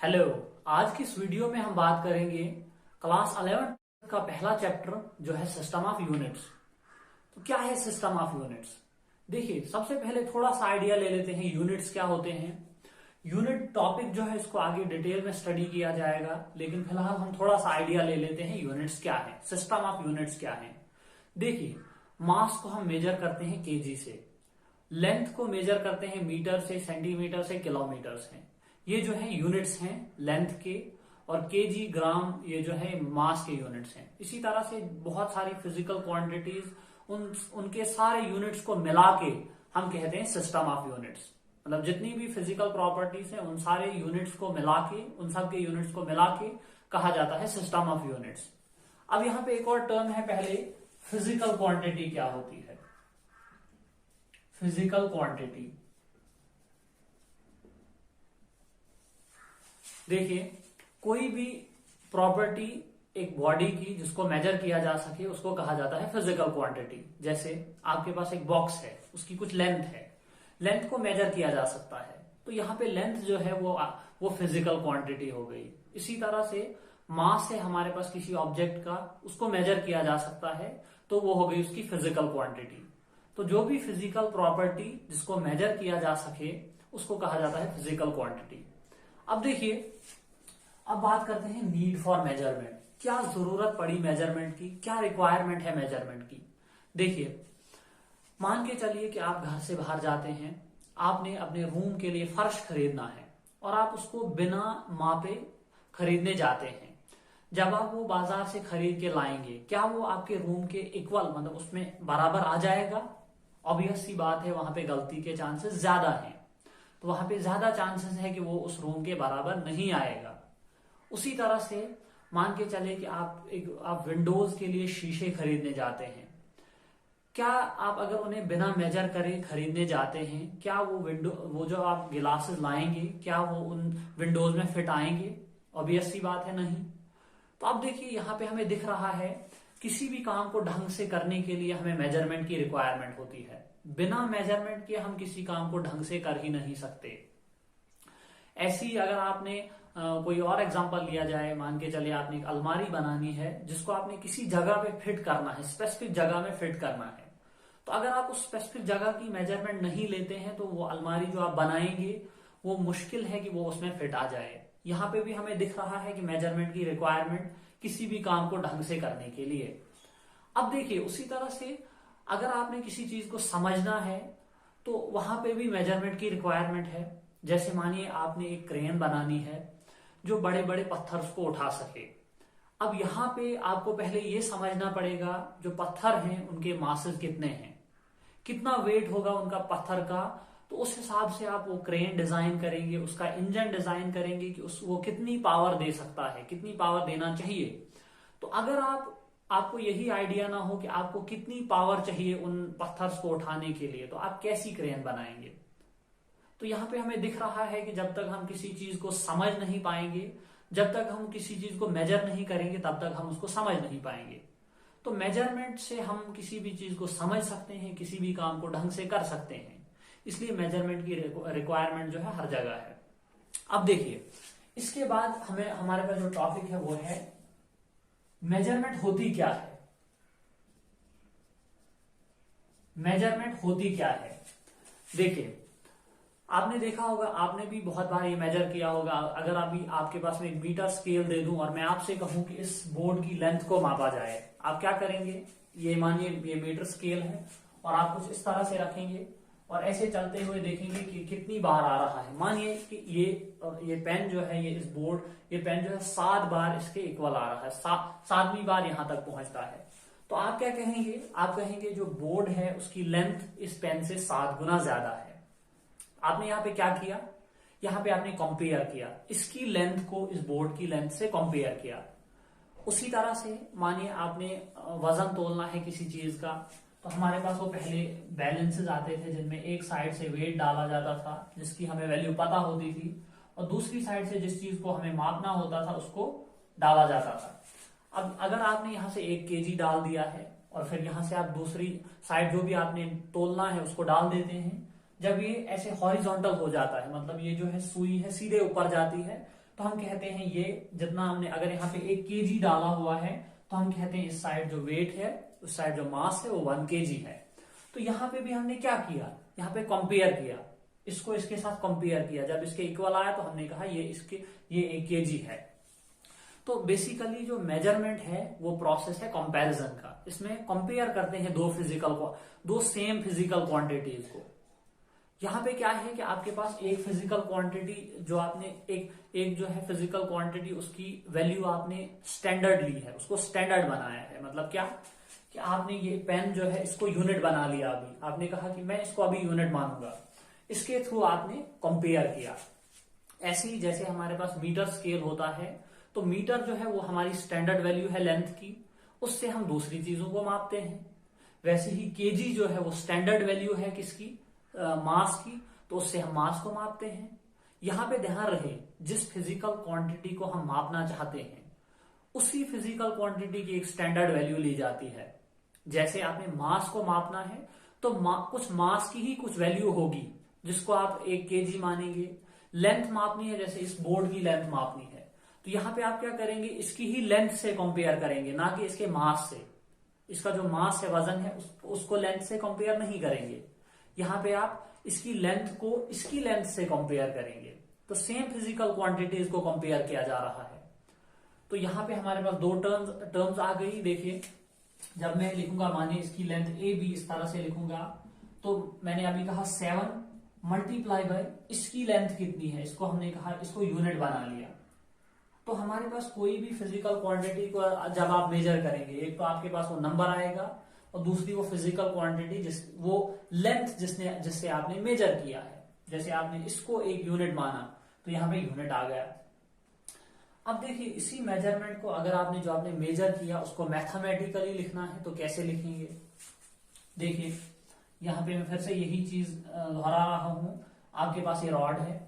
Hello. आज की इस वीडियो में हम बात करेंगे क्लास 11 का पहला चैप्टर जो है सिस्टम ऑफ यूनिट्स। तो क्या है सिस्टम ऑफ यूनिट्स? देखिए, सबसे पहले थोड़ा सा आइडिया ले लेते हैं यूनिट्स क्या होते हैं। यूनिट टॉपिक जो है इसको आगे डिटेल में स्टडी किया जाएगा, लेकिन फिलहाल हम थोड़ा सा आइडिया ले लेते हैं यूनिट्स क्या है, सिस्टम ऑफ यूनिट्स क्या है। देखिए, मास को हम मेजर करते हैं केजी से, लेंथ को मेजर करते हैं मीटर से, सेंटीमीटर से, किलोमीटर से। ये जो है यूनिट्स हैं लेंथ के, और केजी, ग्राम, ये जो है मास के यूनिट्स हैं। इसी तरह से बहुत सारी फिजिकल क्वांटिटीज, उनके सारे यूनिट्स को मिला के हम कहते हैं सिस्टम ऑफ यूनिट्स। मतलब जितनी भी फिजिकल प्रॉपर्टीज हैं उन सारे यूनिट्स को मिला के, उन सब के यूनिट्स को मिला के कहा जाता है सिस्टम ऑफ यूनिट्स। अब यहाँ पे एक और टर्म है, पहले फिजिकल क्वांटिटी क्या होती है। फिजिकल क्वांटिटी, देखिए, कोई भी प्रॉपर्टी एक बॉडी की जिसको मेजर किया जा सके उसको कहा जाता है फिजिकल क्वांटिटी। जैसे आपके पास एक बॉक्स है, उसकी कुछ लेंथ है, लेंथ को मेजर किया जा सकता है, तो यहाँ पे लेंथ जो है वो फिजिकल क्वांटिटी हो गई। इसी तरह से मास है हमारे पास किसी ऑब्जेक्ट का, उसको मेजर किया जा सकता है, तो वो हो गई उसकी फिजिकल क्वांटिटी। तो जो भी फिजिकल प्रॉपर्टी जिसको मेजर किया जा सके उसको कहा जाता है फिजिकल क्वांटिटी। अब देखिए, अब बात करते हैं नीड फॉर मेजरमेंट। क्या जरूरत पड़ी मेजरमेंट की, क्या रिक्वायरमेंट है मेजरमेंट की। देखिए, मान के चलिए कि आप घर से बाहर जाते हैं, आपने अपने रूम के लिए फर्श खरीदना है और आप उसको बिना मापे खरीदने जाते हैं। जब आप वो बाजार से खरीद के लाएंगे, क्या वो आपके रूम के इक्वल, मतलब उसमें बराबर आ जाएगा? ऑब्वियस सी बात है, वहां पे गलती के चांसेस ज्यादा हैं, तो वहां पे ज्यादा चांसेस है कि वो उस रूम के बराबर नहीं आएगा। उसी तरह से मान के चले कि आप विंडोज के लिए शीशे खरीदने जाते हैं, क्या आप अगर उन्हें बिना मेजर करे खरीदने जाते हैं, क्या वो जो आप गिलासेस लाएंगे, क्या वो उन विंडोज में फिट आएंगे? ऑब्वियस सी बात है, नहीं। तो अब देखिए, यहाँ पे हमें दिख रहा है किसी भी काम को ढंग से करने के लिए हमें मेजरमेंट की रिक्वायरमेंट होती है। बिना मेजरमेंट के हम किसी काम को ढंग से कर ही नहीं सकते। ऐसी अगर आपने कोई और एग्जांपल लिया जाए, मान के चलिए आपने एक अलमारी बनानी है जिसको आपने किसी जगह पे फिट करना है, स्पेसिफिक जगह में फिट करना है। तो अगर आप उस स्पेसिफिक जगह की मेजरमेंट नहीं लेते हैं तो वो अलमारी जो आप बनाएंगे वो मुश्किल है कि वो उसमें फिट आ जाए। यहाँ पे भी हमें दिख रहा है कि मेजरमेंट की रिक्वायरमेंट किसी भी काम को ढंग से करने के लिए। अब देखिए, उसी तरह से अगर आपने किसी चीज को समझना है तो वहां पे भी मेजरमेंट की रिक्वायरमेंट है। जैसे मानिए आपने एक क्रेन बनानी है जो बड़े बड़े पत्थर को उठा सके। अब यहाँ पे आपको पहले ये समझना पड़ेगा जो पत्थर हैं उनके मासेस कितने हैं, कितना वेट होगा उनका पत्थर का। तो उस हिसाब से आप वो क्रेन डिजाइन करेंगे, उसका इंजन डिजाइन करेंगे कि वो कितनी पावर दे सकता है, कितनी पावर देना चाहिए। तो अगर आपको यही आइडिया ना हो कि आपको कितनी पावर चाहिए उन पत्थर को उठाने के लिए, तो आप कैसी क्रेन बनाएंगे? तो यहाँ पे हमें दिख रहा है कि जब तक हम किसी चीज को समझ नहीं पाएंगे, जब तक हम किसी चीज को मेजर नहीं करेंगे, तब तक हम उसको समझ नहीं पाएंगे। तो मेजरमेंट से हम किसी भी चीज को समझ सकते हैं, किसी भी काम को ढंग से कर सकते हैं। इसलिए मेजरमेंट की रिक्वायरमेंट जो है हर जगह है। अब देखिए, इसके बाद हमारे पास जो टॉपिक है वो है मेजरमेंट होती क्या है। मेजरमेंट होती क्या है? देखिए, आपने देखा होगा, आपने भी बहुत बार ये मेजर किया होगा। अगर अभी आपके पास में एक मीटर स्केल दे दूं और मैं आपसे कहूं कि इस बोर्ड की लेंथ को मापा जाए, आप क्या करेंगे? ये मानिए ये मीटर स्केल है और आप कुछ इस तरह से रखेंगे और ऐसे चलते हुए देखेंगे कि कितनी बार आ रहा है। मानिए कि ये पेन जो है, ये इस बोर्ड, ये पेन जो है 7 बार इसके इक्वल आ रहा है, 7वीं बार यहां तक पहुंचता है। तो आप क्या कहेंगे? आप कहेंगे जो बोर्ड है उसकी लेंथ इस पेन से 7 गुना ज्यादा है। आपने यहाँ पे क्या किया? यहाँ पे आपने कंपेयर किया, इसकी लेंथ को इस बोर्ड की लेंथ से कंपेयर किया। उसी तरह से मानिए आपने वजन तोलना है किसी चीज का, तो हमारे पास वो पहले बैलेंसेस आते थे जिनमें एक साइड से वेट डाला जाता था जिसकी हमें वैल्यू पता होती थी, और दूसरी साइड से जिस चीज को हमें मापना होता था उसको डाला जाता था। अब अगर आपने यहाँ से 1 केजी डाल दिया है और फिर यहाँ से आप दूसरी साइड जो भी आपने तोलना है उसको डाल देते हैं, जब ये ऐसे हॉरिजॉन्टल हो जाता है, मतलब ये जो है सुई है सीधे ऊपर जाती है, तो हम कहते हैं ये जितना हमने, अगर यहाँ पे 1 kg डाला हुआ है तो हम कहते हैं इस साइड जो वेट है, उस साइड जो मास है वो 1 kg है। तो यहाँ पे भी हमने क्या किया, यहाँ पे कंपेयर किया, इसको इसके साथ कंपेयर किया, जब इसके इक्वल आया तो हमने कहा ये 1 kg है। तो बेसिकली जो मेजरमेंट है वो प्रोसेस है कंपैरिजन का। इसमें कंपेयर करते हैं दो सेम फिजिकल क्वांटिटीज को। यहाँ पे क्या है कि आपके पास एक फिजिकल क्वांटिटी जो आपने एक जो है फिजिकल क्वांटिटी, उसकी वैल्यू आपने स्टैंडर्ड ली है, उसको स्टैंडर्ड बनाया है। मतलब क्या कि आपने ये पेन जो है इसको यूनिट बना लिया, अभी आपने कहा कि मैं इसको अभी यूनिट मानूंगा, इसके थ्रू आपने कंपेयर किया। ऐसे ही जैसे हमारे पास मीटर स्केल होता है, तो मीटर जो है वो हमारी स्टैंडर्ड वैल्यू है लेंथ की, उससे हम दूसरी चीजों को मापते हैं। वैसे ही केजी जो है वो स्टैंडर्ड वैल्यू है किसकी, मास की, तो उससे हम मास को मापते हैं। यहां पे ध्यान रहे, जिस फिजिकल क्वांटिटी को हम मापना चाहते हैं उसी फिजिकल क्वांटिटी की एक स्टैंडर्ड वैल्यू ली जाती है। जैसे आपने मास को मापना है तो कुछ मास की ही कुछ वैल्यू होगी जिसको आप 1 kg मानेंगे। लेंथ मापनी है, जैसे इस बोर्ड की लेंथ मापनी है, तो यहां पे आप क्या करेंगे, इसकी ही लेंथ से कंपेयर करेंगे, ना कि इसके मास से। इसका जो मास है, वजन है, उसको लेंथ से कंपेयर नहीं करेंगे। यहां पे आप इसकी लेंथ को इसकी लेंथ से कंपेयर करेंगे। तो सेम फिजिकल क्वांटिटीज को कंपेयर किया जा रहा है। तो यहां पे हमारे पास 2 टर्म्स आ गई। देखिए, जब मैं लिखूंगा, मानिए इसकी लेंथ ए बी इस तरह से लिखूंगा, तो मैंने अभी कहा 7 मल्टीप्लाई बाय इसकी लेंथ कितनी है, इसको हमने कहा, इसको यूनिट बना लिया। तो हमारे पास कोई भी फिजिकल क्वांटिटी को जब आप मेजर करेंगे, एक तो आपके पास वो नंबर आएगा और दूसरी वो फिजिकल क्वांटिटी, वो लेंथ जिससे आपने मेजर किया है। जैसे आपने इसको एक यूनिट माना तो यहां पे यूनिट आ गया। अब देखिए, इसी मेजरमेंट को अगर आपने जो आपने मेजर किया उसको मैथमेटिकली लिखना है तो कैसे लिखेंगे। देखिए, यहां पे मैं फिर से यही चीज दोहरा रहा हूं। आपके पास ये रॉड है,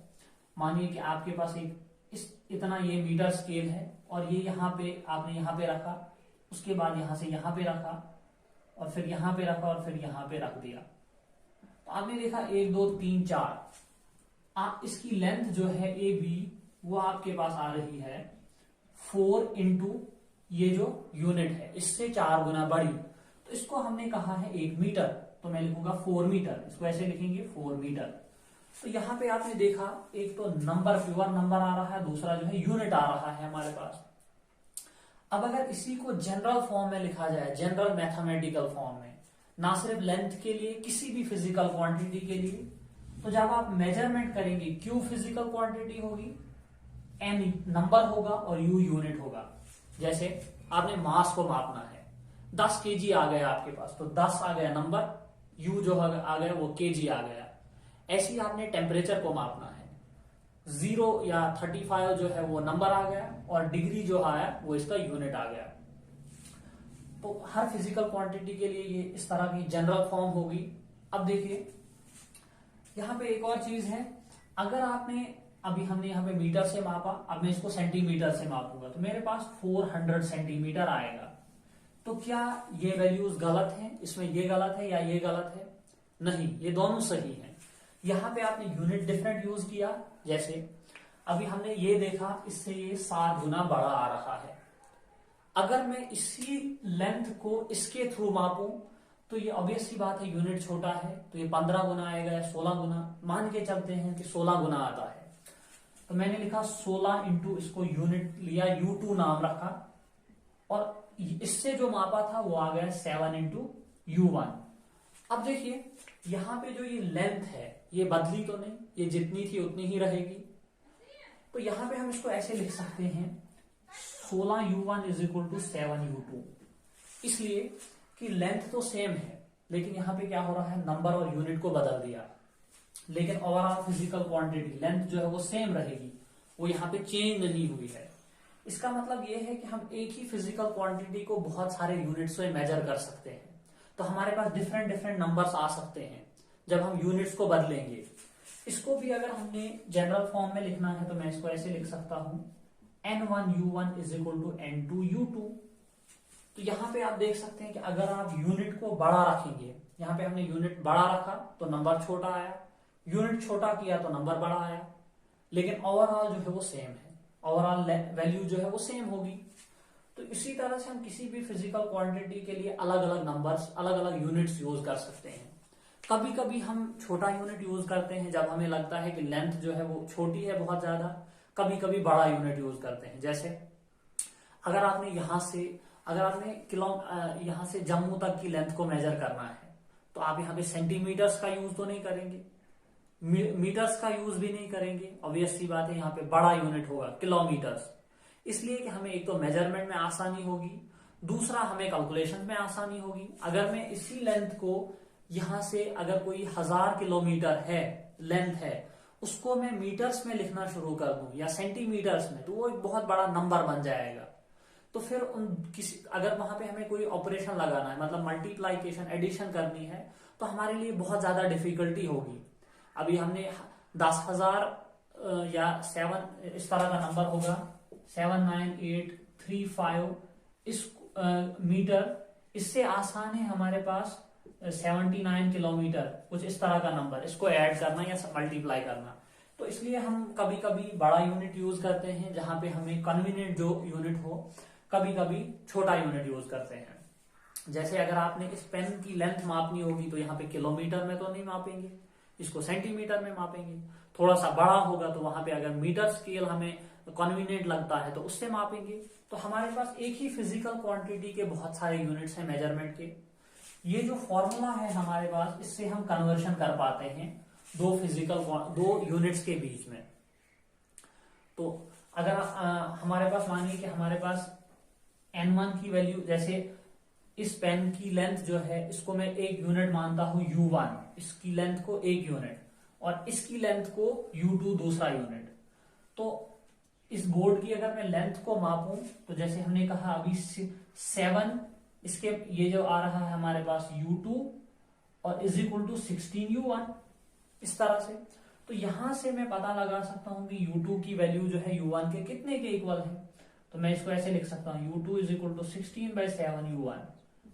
मानिए कि आपके पास इतना ये मीटर स्केल है, और ये यहाँ पे आपने यहाँ पे रखा, उसके बाद यहां से यहाँ पे रखा, और फिर यहाँ पे रखा, और फिर यहाँ पे रख दिया। तो आपने देखा 1 2 3 4, इसकी लेंथ जो है ए बी वो आपके पास आ रही है 4 इंटू ये जो यूनिट है इससे 4 गुना बड़ी। तो इसको हमने कहा है 1 मीटर, तो मैं लिखूंगा 4 मीटर, इसको ऐसे लिखेंगे 4 मीटर। तो यहां पे आपने देखा, एक तो नंबर, प्योर नंबर आ रहा है, दूसरा जो है यूनिट आ रहा है हमारे पास। अब अगर इसी को जनरल फॉर्म में लिखा जाए, जनरल मैथमेटिकल फॉर्म में, ना सिर्फ लेंथ के लिए, किसी भी फिजिकल क्वांटिटी के लिए, तो जब आप मेजरमेंट करेंगे, क्यू फिजिकल क्वांटिटी होगी, एन नंबर होगा और यू यूनिट होगा। जैसे आपने मास को मापना है, 10 kg आ गया आपके पास, तो 10 आ गया नंबर, यू जो आ गया वो kg आ गया। ऐसे ही आपने टेम्परेचर को मापना है, 0 या 35 जो है वो नंबर आ गया, और डिग्री जो आया वो इसका यूनिट आ गया। तो हर फिजिकल क्वांटिटी के लिए ये इस तरह की जनरल फॉर्म होगी। अब देखिए, यहां पे एक और चीज है, अगर आपने अभी हमने यहाँ पे मीटर से मापा, अब मैं इसको सेंटीमीटर से मापूंगा, तो मेरे पास 400 सेंटीमीटर आएगा। तो क्या ये वैल्यूज गलत हैं, इसमें ये गलत है या ये गलत है? नहीं, ये दोनों सही हैं। यहां पे आपने यूनिट डिफरेंट यूज किया, जैसे अभी हमने ये देखा, इससे ये 7 गुना बड़ा आ रहा है। अगर मैं इसी लेंथ को इसके थ्रू मापूं तो ये ऑब्वियस सी बात है, यूनिट छोटा है, तो ये 15 गुना आएगा या 16 गुना, मान के चलते हैं कि 16 गुना आता है। तो मैंने लिखा 16 इंटू, इसको यूनिट लिया, U2 नाम रखा, और इससे जो मापा था वो आ गया 7 इंटू U1। अब देखिए, यहां पे जो ये लेंथ है ये बदली तो नहीं, ये जितनी थी उतनी ही रहेगी। तो यहां पे हम इसको ऐसे लिख सकते हैं 16U1 is equal to 7U2, इसलिए कि लेंथ तो सेम है, लेकिन यहां पे क्या हो रहा है, नंबर और यूनिट को बदल दिया, लेकिन ओवरऑल फिजिकल क्वांटिटी लेंथ जो है वो सेम रहेगी, वो यहाँ पे चेंज नहीं हुई है। इसका मतलब ये है कि हम एक ही फिजिकल क्वांटिटी को बहुत सारे यूनिट्स में मेजर कर सकते हैं। तो हमारे पास डिफरेंट डिफरेंट नंबर्स आ सकते हैं जब हम यूनिट्स को बदलेंगे। इसको भी अगर हमने जनरल फॉर्म में लिखना है तो मैं इसको ऐसे लिख सकता हूं, N1U1 is equal to N2U2। तो यहां पे आप देख सकते हैं कि अगर आप यूनिट को बड़ा रखेंगे, यहां पे हमने यूनिट बड़ा रखा तो नंबर छोटा आया, यूनिट छोटा किया तो नंबर बड़ा आया, लेकिन ओवरऑल जो है वो सेम है। ओवरऑल वैल्यू जो है वो सेम होगी। तो इसी तरह से हम किसी भी फिजिकल क्वांटिटी के लिए अलग अलग नंबर्स, अलग अलग यूनिट्स यूज कर सकते हैं। कभी कभी हम छोटा यूनिट यूज करते हैं जब हमें लगता है कि लेंथ जो है वो छोटी है बहुत ज्यादा। कभी कभी बड़ा यूनिट यूज करते हैं, जैसे अगर आपने यहाँ से जम्मू तक की लेंथ को मेजर करना है तो आप यहाँ पे सेंटीमीटर्स का यूज तो नहीं करेंगे, मीटर्स का यूज भी नहीं करेंगे। ऑब्वियस सी बात है, यहाँ पे बड़ा यूनिट होगा किलोमीटर्स, इसलिए कि हमें एक तो मेजरमेंट में आसानी होगी, दूसरा हमें कैलकुलेशन में आसानी होगी। अगर मैं इसी लेंथ को यहां से, अगर कोई 1000 किलोमीटर है लेंथ है, उसको मैं मीटर्स में लिखना शुरू कर दूं या सेंटीमीटर्स में, तो वो एक बहुत बड़ा नंबर बन जाएगा। तो फिर अगर वहां पे हमें कोई ऑपरेशन लगाना है, मतलब मल्टीप्लाइकेशन, एडिशन करनी है, तो हमारे लिए बहुत ज्यादा डिफिकल्टी होगी। अभी हमने 10,000 या 7 इस तरह का नंबर होगा, 79835 इस मीटर, इससे आसान है हमारे पास 79 किलोमीटर, कुछ इस तरह का नंबर, इसको ऐड करना या मल्टीप्लाई करना। तो इसलिए हम कभी कभी बड़ा यूनिट यूज करते हैं जहां पे हमें कन्वीनियंट जो यूनिट हो, कभी कभी छोटा यूनिट यूज करते हैं। जैसे अगर आपने इस पेन की लेंथ मापनी होगी तो यहाँ पे किलोमीटर में तो नहीं मापेंगे, इसको सेंटीमीटर में मापेंगे। थोड़ा सा बड़ा होगा तो वहां पे अगर मीटर स्केल हमें कन्वीनियंट लगता है तो उससे मापेंगे। तो हमारे पास एक ही फिजिकल क्वांटिटी के बहुत सारे यूनिट्स हैं मेजरमेंट के। ये जो फॉर्मूला है हमारे पास, इससे हम कन्वर्शन कर पाते हैं दो यूनिट्स के बीच में। तो अगर हमारे पास, मानिए कि हमारे पास n1 की वैल्यू, जैसे इस पेन की लेंथ जो है इसको मैं एक यूनिट मानता हूं u1, इसकी लेंथ को एक यूनिट, और इसकी लेंथ को u2 दूसरा यूनिट। तो इस बोर्ड की अगर मैं लेंथ को मापूं तो जैसे हमने कहा अभी 7, इसके ये जो आ रहा है हमारे पास u2 और इज इक्वल टू 16u1, इस तरह से। तो यहां से मैं पता लगा सकता हूं कि u2 की वैल्यू जो है u1 के कितने के इक्वल है। तो मैं इसको ऐसे लिख सकता हूं, u2 is equal to 16/7u1।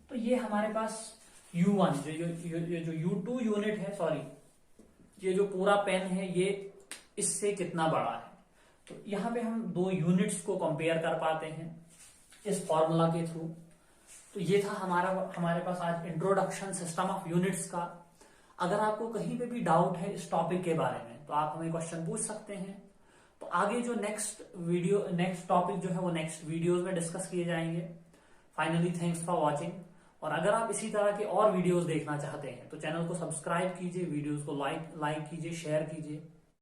तो ये हमारे पास u1 जो u2 यूनिट है, सॉरी, ये जो पूरा पेन है ये इससे कितना बड़ा है। तो यहाँ पे हम दो यूनिट्स को कंपेयर कर पाते हैं इस फॉर्मूला के थ्रू। तो ये था हमारे पास आज इंट्रोडक्शन सिस्टम ऑफ यूनिट्स का। अगर आपको कहीं पे भी डाउट है इस टॉपिक के बारे में तो आप हमें क्वेश्चन पूछ सकते हैं। तो आगे जो नेक्स्ट टॉपिक जो है वो नेक्स्ट वीडियोस में डिस्कस किए जाएंगे। Finally thanks for watching. और अगर आप इसी तरह के और वीडियोस देखना चाहते हैं तो चैनल को सब्सक्राइब कीजिए, वीडियोस को लाइक कीजिए, शेयर कीजिए।